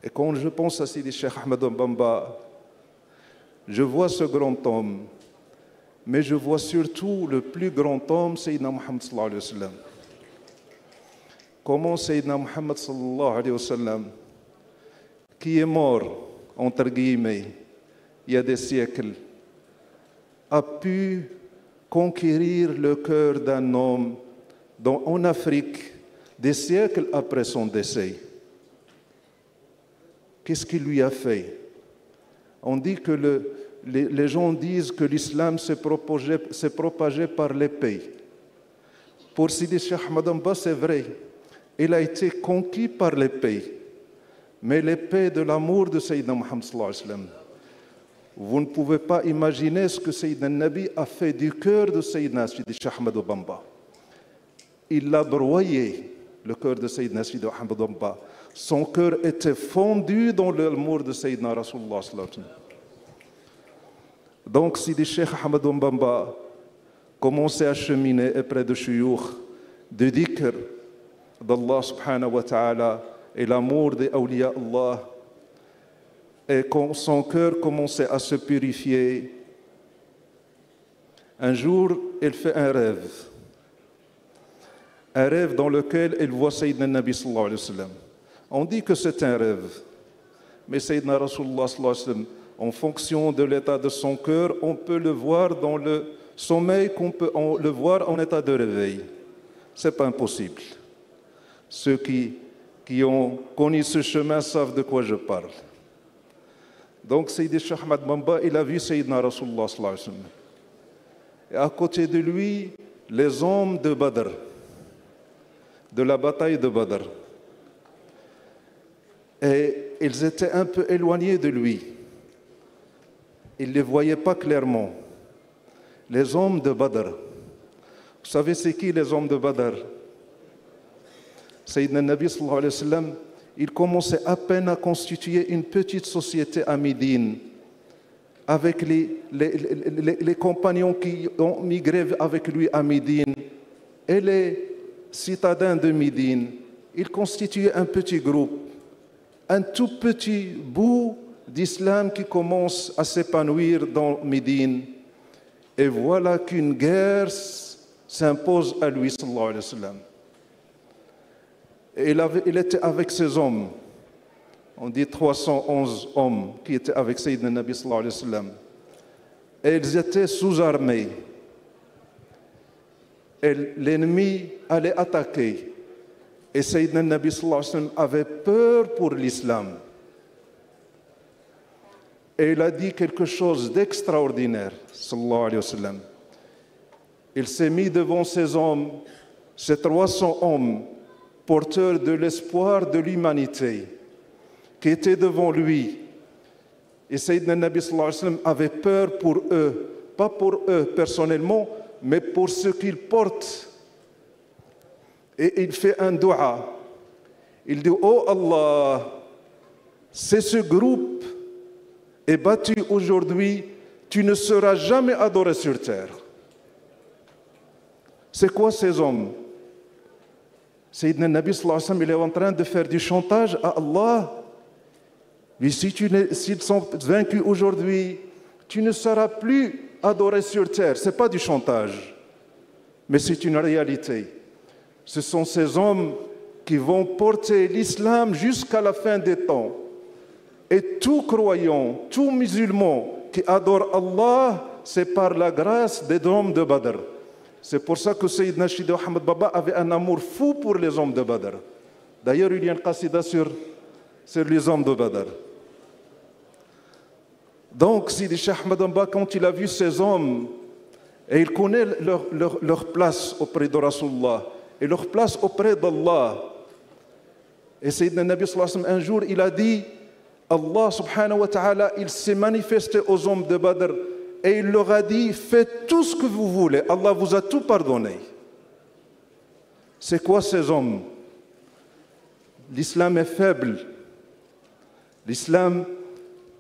Et quand je pense à Sidi Cheikh Ahmed Bamba, je vois ce grand homme, mais je vois surtout le plus grand homme, Sayyidina Muhammad sallallahu alayhi wa sallam. Comment Sayyidina Muhammad sallallahu alayhi wa sallam, qui est mort, entre guillemets, il y a des siècles, a pu conquérir le cœur d'un homme en Afrique, des siècles après son décès. Qu'est-ce qu'il lui a fait? On dit que les gens disent que l'islam s'est propagé par l'épée. Pour Sidi Cheikh Ahmed Bamba, c'est vrai. Il a été conquis par l'épée. Mais l'épée de l'amour de Sayyidina Muhammad sallallahu alayhi wa sallam. Vous ne pouvez pas imaginer ce que Sayyidina Nabi a fait du cœur de Sayyidina Sidi Cheikh Ahmed Bamba. Il a broyé le cœur de Sayyidina Sidi Ahmed Bamba. Son cœur était fondu dans l'amour de Sayyidina Rasulullah sallallahu alayhi wa sallam. Donc Sidi Cheikh Ahmed Bamba commençait à cheminer auprès de Shuyukh, de dhikr d'Allah subhanahu wa ta'ala et l'amour des awliya Allah. Et quand son cœur commençait à se purifier, un jour, il fait un rêve dans lequel il voit Sayyidina Nabi sallallahu alayhi wa sallam. On dit que c'est un rêve, mais Sayyidina Rasulullah sallallahu alayhi wa sallam, en fonction de l'état de son cœur, on peut le voir dans le sommeil, qu'on peut le voir en état de réveil. Ce n'est pas impossible. Ceux qui ont connu ce chemin savent de quoi je parle. Donc, Sayyidi Cheikh Ahmed Bamba, il a vu Sayyidina Rasulullah sallallahu alayhi wa sallam. Et à côté de lui, les hommes de Badr, de la bataille de Badr. Et ils étaient un peu éloignés de lui. Il ne les voyait pas clairement. Les hommes de Badr. Vous savez c'est qui les hommes de Badr? Sayyidina Nabi sallallahu alayhi wa sallam, il commençait à peine à constituer une petite société à Médine avec les compagnons qui ont migré avec lui à Médine et les citadins de Médine. Il constituait un petit groupe, un tout petit bout d'islam qui commence à s'épanouir dans Médine. Et voilà qu'une guerre s'impose à lui, sallallahu alayhi wa sallam. Et il était avec ses hommes. On dit 311 hommes qui étaient avec Sayyidina Nabi sallallahu alayhi wa sallam. Et ils étaient sous-armés. Et l'ennemi allait attaquer. Et Sayyidina Nabi sallallahu alayhi wa sallam avait peur pour l'islam. Et il a dit quelque chose d'extraordinaire, sallallahu alayhi wa sallam. Il s'est mis devant ces hommes, ces 300 hommes, porteurs de l'espoir de l'humanité, qui étaient devant lui. Et Sayyidina Nabi sallallahu alayhi wa sallam avait peur pour eux, pas pour eux personnellement, mais pour ce qu'ils portent. Et il fait un dua. Il dit, oh Allah, c'est ce groupe est battu aujourd'hui, tu ne seras jamais adoré sur terre. C'est quoi ces hommes? Sayyidina Nabi sallallahu alayhi wa sallam, il est en train de faire du chantage à Allah. Mais s'ils sont vaincus aujourd'hui, tu ne seras plus adoré sur terre. Ce n'est pas du chantage, mais c'est une réalité. Ce sont ces hommes qui vont porter l'islam jusqu'à la fin des temps. Et tout croyant, tout musulman qui adore Allah, c'est par la grâce des hommes de Badr. C'est pour ça que Sayyidina Sidi Ahmed Bamba avait un amour fou pour les hommes de Badr. D'ailleurs, il y a une qasida sur les hommes de Badr. Donc, Sidi Cheikh Ahmed Bamba, quand il a vu ces hommes, et il connaît leur place auprès de Rasulullah, et leur place auprès d'Allah. Et Sayyidina Nabi sallallahu alayhi wa sallam, un jour, il a dit, Allah subhanahu wa ta'ala, il s'est manifesté aux hommes de Badr et il leur a dit, faites tout ce que vous voulez, Allah vous a tout pardonné. C'est quoi ces hommes? L'islam est faible. L'islam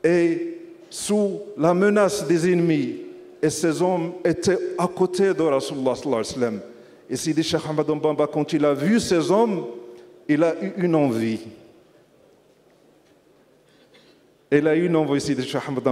est sous la menace des ennemis. Et ces hommes étaient à côté de Rasulullah sallallahu alayhi wa sallam. Et Sidi Cheikh Ahmed Bamba, quand il a vu ces hommes, il a eu une envie. Et là, une envoyée de Cheikh Ahmed